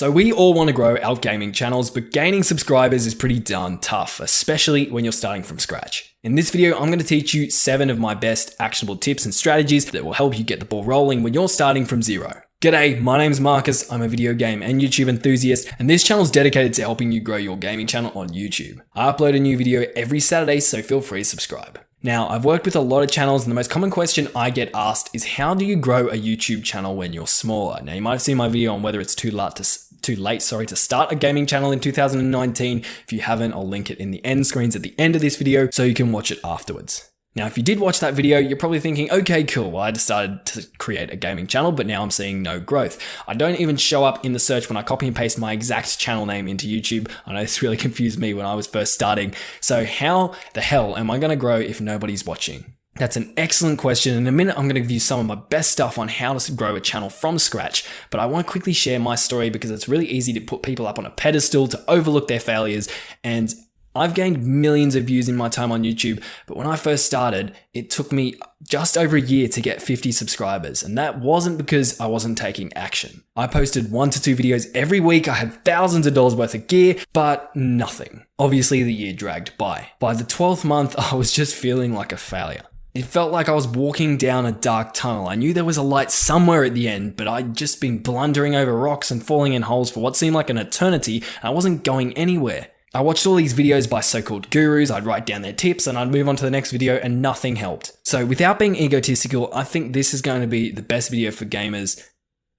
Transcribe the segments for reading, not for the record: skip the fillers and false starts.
So we all want to grow our gaming channels, but gaining subscribers is pretty darn tough, especially when you're starting from scratch. In this video, I'm going to teach you 7 of my best actionable tips and strategies that will help you get the ball rolling when you're starting from zero. G'day, my name's Marcus, I'm a video game and YouTube enthusiast, and this channel is dedicated to helping you grow your gaming channel on YouTube. I upload a new video every Saturday, so feel free to subscribe. Now, I've worked with a lot of channels, and the most common question I get asked is how do you grow a YouTube channel when you're smaller? Now, you might have seen my video on whether it's too late to start a gaming channel in 2019. If you haven't, I'll link it in the end screens at the end of this video so you can watch it afterwards. Now, if you did watch that video, you're probably thinking, okay, cool, well, I decided to create a gaming channel, but now I'm seeing no growth. I don't even show up in the search when I copy and paste my exact channel name into YouTube. I know this really confused me when I was first starting. So how the hell am I going to grow if nobody's watching? That's an excellent question. In a minute, I'm going to give you some of my best stuff on how to grow a channel from scratch, but I want to quickly share my story because it's really easy to put people up on a pedestal, to overlook their failures, and I've gained millions of views in my time on YouTube, but when I first started, it took me just over a year to get 50 subscribers, and that wasn't because I wasn't taking action. I posted 1 to 2 videos every week, I had thousands of dollars worth of gear, but nothing. Obviously, the year dragged by. By the 12th month, I was just feeling like a failure. It felt like I was walking down a dark tunnel. I knew there was a light somewhere at the end, but I'd just been blundering over rocks and falling in holes for what seemed like an eternity, and I wasn't going anywhere. I watched all these videos by so-called gurus, I'd write down their tips and I'd move on to the next video and nothing helped. So without being egotistical, I think this is going to be the best video for gamers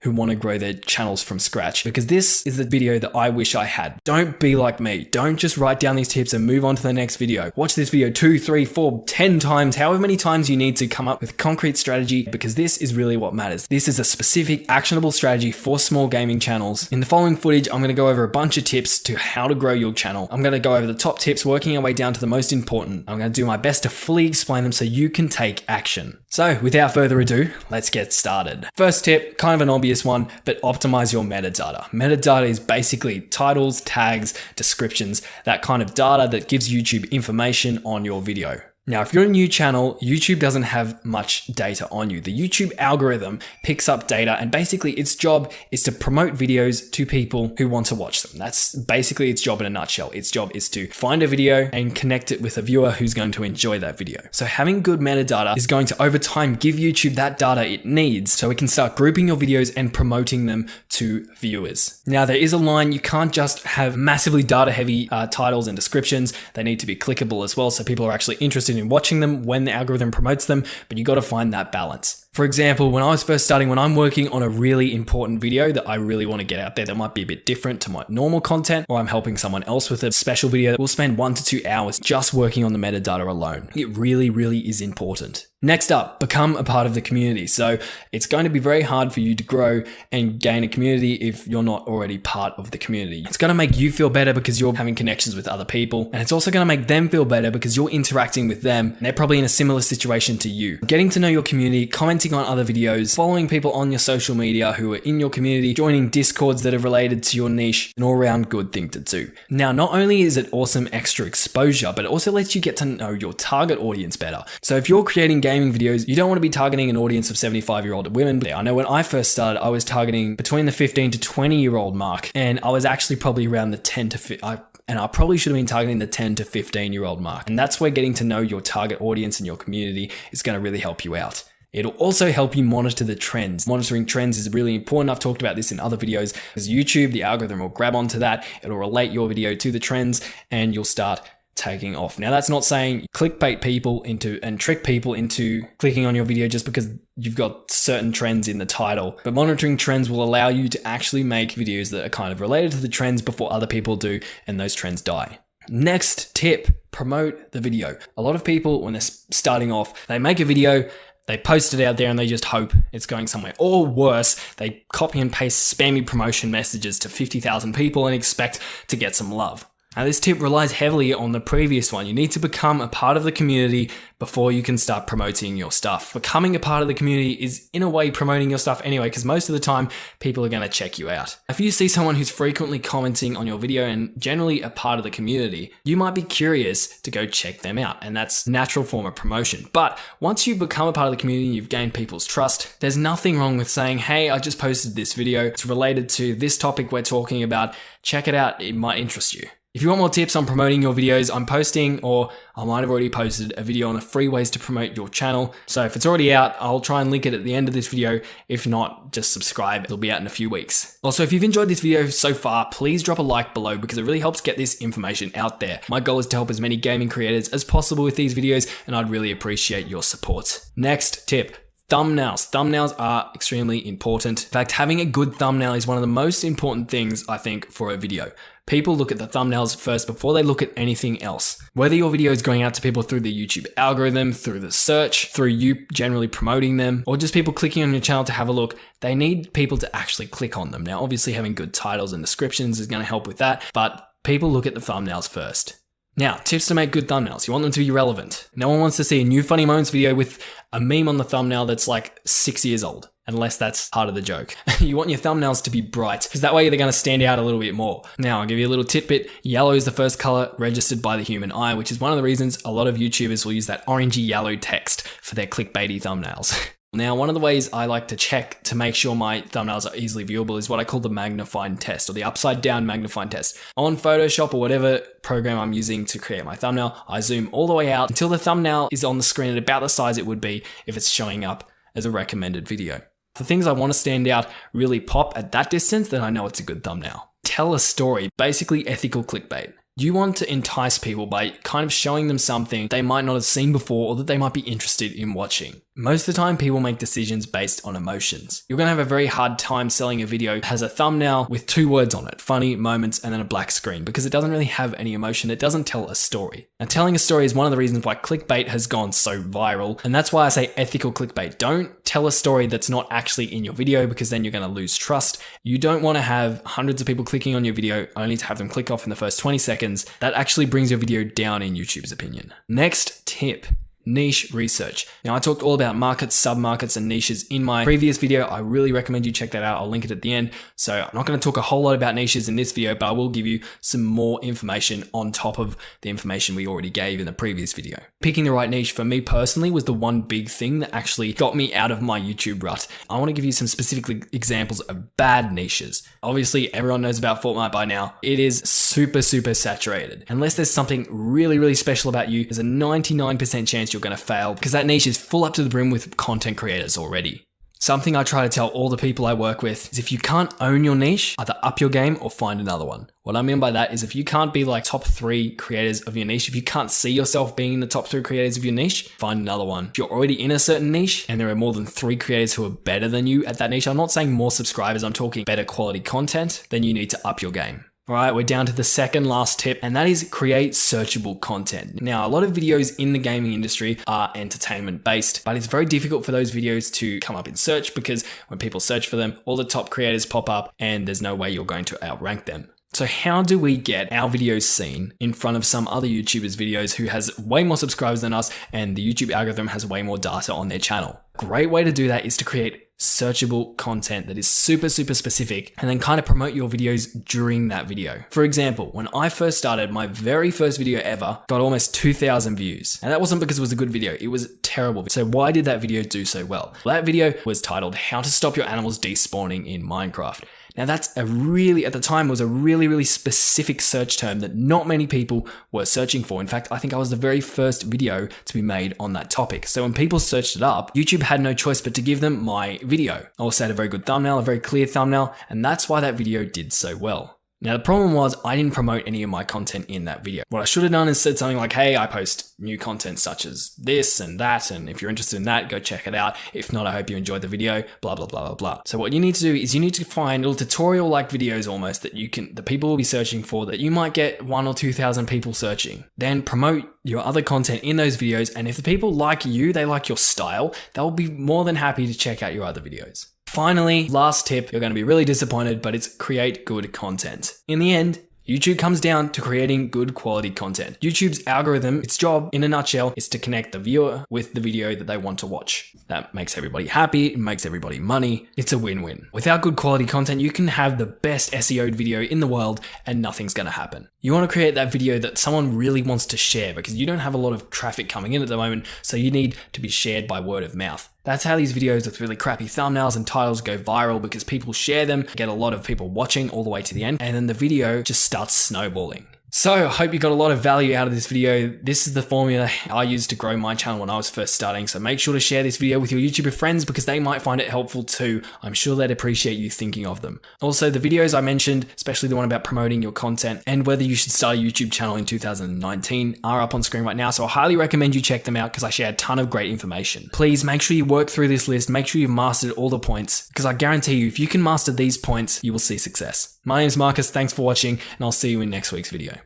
who want to grow their channels from scratch, because this is the video that I wish I had. Don't be like me. Don't just write down these tips and move on to the next video. Watch this video 2, 3, 4, 10 times, however many times you need to come up with a concrete strategy, because this is really what matters. This is a specific actionable strategy for small gaming channels. In the following footage, I'm going to go over a bunch of tips to how to grow your channel. I'm going to go over the top tips, working our way down to the most important. I'm going to do my best to fully explain them so you can take action. So without further ado, let's get started. First tip, kind of an obvious one, but optimize your metadata. Metadata is basically titles, tags, descriptions, that kind of data that gives YouTube information on your video. Now, if you're a new channel, YouTube doesn't have much data on you. The YouTube algorithm picks up data, and basically its job is to promote videos to people who want to watch them. That's basically its job in a nutshell. Its job is to find a video and connect it with a viewer who's going to enjoy that video. So having good metadata is going to, over time, give YouTube that data it needs so it can start grouping your videos and promoting them to viewers. Now, there is a line. You can't just have massively data-heavy titles and descriptions. They need to be clickable as well, so people are actually interested in watching them when the algorithm promotes them, but you got to find that balance. For example, when I was first starting, when I'm working on a really important video that I really want to get out there that might be a bit different to my normal content, or I'm helping someone else with a special video, we'll spend 1 to 2 hours just working on the metadata alone. It really, really is important. Next up, become a part of the community. So it's going to be very hard for you to grow and gain a community if you're not already part of the community. It's going to make you feel better because you're having connections with other people, and it's also going to make them feel better because you're interacting with them and they're probably in a similar situation to you. Getting to know your community, commenting on other videos, following people on your social media who are in your community, joining discords that are related to your niche, an all-around good thing to do. Now, not only is it awesome extra exposure, but it also lets you get to know your target audience better. So if you're creating gaming videos, you don't want to be targeting an audience of 75-year-old women. I know when I first started, I was targeting between the 15 to 20-year-old mark, and I was actually probably around the 10 to 15. And I probably should have been targeting the 10 to 15-year-old mark. And that's where getting to know your target audience and your community is going to really help you out. It'll also help you monitor the trends. Monitoring trends is really important. I've talked about this in other videos, because YouTube, the algorithm will grab onto that. It'll relate your video to the trends and you'll start taking off. Now, that's not saying clickbait people and trick people into clicking on your video just because you've got certain trends in the title. But monitoring trends will allow you to actually make videos that are kind of related to the trends before other people do, and those trends die. Next tip, promote the video. A lot of people, when they're starting off, they make a video, they post it out there and they just hope it's going somewhere. Or worse, they copy and paste spammy promotion messages to 50,000 people and expect to get some love. Now, this tip relies heavily on the previous one. You need to become a part of the community before you can start promoting your stuff. Becoming a part of the community is in a way promoting your stuff anyway, because most of the time people are going to check you out. If you see someone who's frequently commenting on your video and generally a part of the community, you might be curious to go check them out, and that's a natural form of promotion. But once you've become a part of the community and you've gained people's trust, there's nothing wrong with saying, hey, I just posted this video. It's related to this topic we're talking about. Check it out. It might interest you. If you want more tips on promoting your videos, I'm posting, or I might have already posted a video on the free ways to promote your channel. So if it's already out, I'll try and link it at the end of this video. If not, just subscribe. It'll be out in a few weeks. Also, if you've enjoyed this video so far, please drop a like below because it really helps get this information out there. My goal is to help as many gaming creators as possible with these videos, and I'd really appreciate your support. Next tip. Thumbnails. Thumbnails are extremely important. In fact, having a good thumbnail is one of the most important things, I think, for a video. People look at the thumbnails first before they look at anything else. Whether your video is going out to people through the YouTube algorithm, through the search, through you generally promoting them, or just people clicking on your channel to have a look, they need people to actually click on them. Now, obviously having good titles and descriptions is going to help with that, but people look at the thumbnails first. Now, tips to make good thumbnails. You want them to be relevant. No one wants to see a new funny moments video with a meme on the thumbnail that's like 6 years old, unless that's part of the joke. You want your thumbnails to be bright, because that way they're going to stand out a little bit more. Now, I'll give you a little tidbit. Yellow is the first color registered by the human eye, which is one of the reasons a lot of YouTubers will use that orangey yellow text for their clickbaity thumbnails. Now, one of the ways I like to check to make sure my thumbnails are easily viewable is what I call the magnifying test, or the upside down magnifying test. On Photoshop or whatever program I'm using to create my thumbnail, I zoom all the way out until the thumbnail is on the screen at about the size it would be if it's showing up as a recommended video. For things I want to stand out really pop at that distance, then I know it's a good thumbnail. Tell a story, basically ethical clickbait. You want to entice people by kind of showing them something they might not have seen before or that they might be interested in watching. Most of the time, people make decisions based on emotions. You're going to have a very hard time selling a video that has a thumbnail with 2 words on it, funny moments, and then a black screen, because it doesn't really have any emotion. It doesn't tell a story. And telling a story is one of the reasons why clickbait has gone so viral. And that's why I say ethical clickbait. Don't tell a story that's not actually in your video, because then you're going to lose trust. You don't want to have hundreds of people clicking on your video only to have them click off in the first 20 seconds. That actually brings your video down in YouTube's opinion. Next tip. Niche research. Now, I talked all about markets, sub-markets, and niches in my previous video. I really recommend you check that out. I'll link it at the end. So I'm not going to talk a whole lot about niches in this video, but I will give you some more information on top of the information we already gave in the previous video. Picking the right niche for me personally was the one big thing that actually got me out of my YouTube rut. I want to give you some specific examples of bad niches. Obviously, everyone knows about Fortnite by now. It is super saturated. Unless there's something really special about you, there's a 99% chance you're going to fail, because that niche is full up to the brim with content creators already. Something I try to tell all the people I work with is if you can't own your niche, either up your game or find another one. What I mean by that is if you can't be like top 3 creators of your niche, if you can't see yourself being in the top 3 creators of your niche, find another one. If you're already in a certain niche and there are more than 3 creators who are better than you at that niche, I'm not saying more subscribers, I'm talking better quality content, then you need to up your game. All right, we're down to the second last tip, and that is create searchable content. Now, a lot of videos in the gaming industry are entertainment based, but it's very difficult for those videos to come up in search, because when people search for them, all the top creators pop up and there's no way you're going to outrank them. So how do we get our videos seen in front of some other YouTubers' videos who has way more subscribers than us, and the YouTube algorithm has way more data on their channel? Great way to do that is to create searchable content that is super specific, and then kind of promote your videos during that video. For example, when I first started, my very first video ever got almost 2,000 views. And that wasn't because it was a good video, it was terrible. So why did that video do so well? Well, that video was titled How to Stop Your Animals Despawning in Minecraft. Now that's at the time was a really specific search term that not many people were searching for. In fact, I think I was the very first video to be made on that topic. So when people searched it up, YouTube had no choice but to give them my video. I also had a very good thumbnail, a very clear thumbnail, and that's why that video did so well. Now, the problem was I didn't promote any of my content in that video. What I should have done is said something like, hey, I post new content such as this and that, and if you're interested in that, go check it out. If not, I hope you enjoyed the video, blah, blah, blah, blah, blah. So what you need to do is you need to find little tutorial-like videos almost that the people will be searching for, that you might get 1,000 or 2,000 people searching. Then promote your other content in those videos, and if the people like you, they like your style, they'll be more than happy to check out your other videos. Finally, last tip, you're going to be really disappointed, but it's create good content. In the end, YouTube comes down to creating good quality content. YouTube's algorithm, its job in a nutshell, is to connect the viewer with the video that they want to watch. That makes everybody happy, it makes everybody money. It's a win-win. Without good quality content, you can have the best SEO'd video in the world and nothing's gonna happen. You want to create that video that someone really wants to share because you don't have a lot of traffic coming in at the moment, so you need to be shared by word of mouth. That's how these videos with really crappy thumbnails and titles go viral, because people share them, get a lot of people watching all the way to the end, and then the video just starts snowballing. So I hope you got a lot of value out of this video. This is the formula I used to grow my channel when I was first starting. So make sure to share this video with your YouTuber friends because they might find it helpful too. I'm sure they'd appreciate you thinking of them. Also, the videos I mentioned, especially the one about promoting your content and whether you should start a YouTube channel in 2019, are up on screen right now. So I highly recommend you check them out because I share a ton of great information. Please make sure you work through this list. Make sure you've mastered all the points because I guarantee you, if you can master these points, you will see success. My name is Marcus. Thanks for watching and I'll see you in next week's video.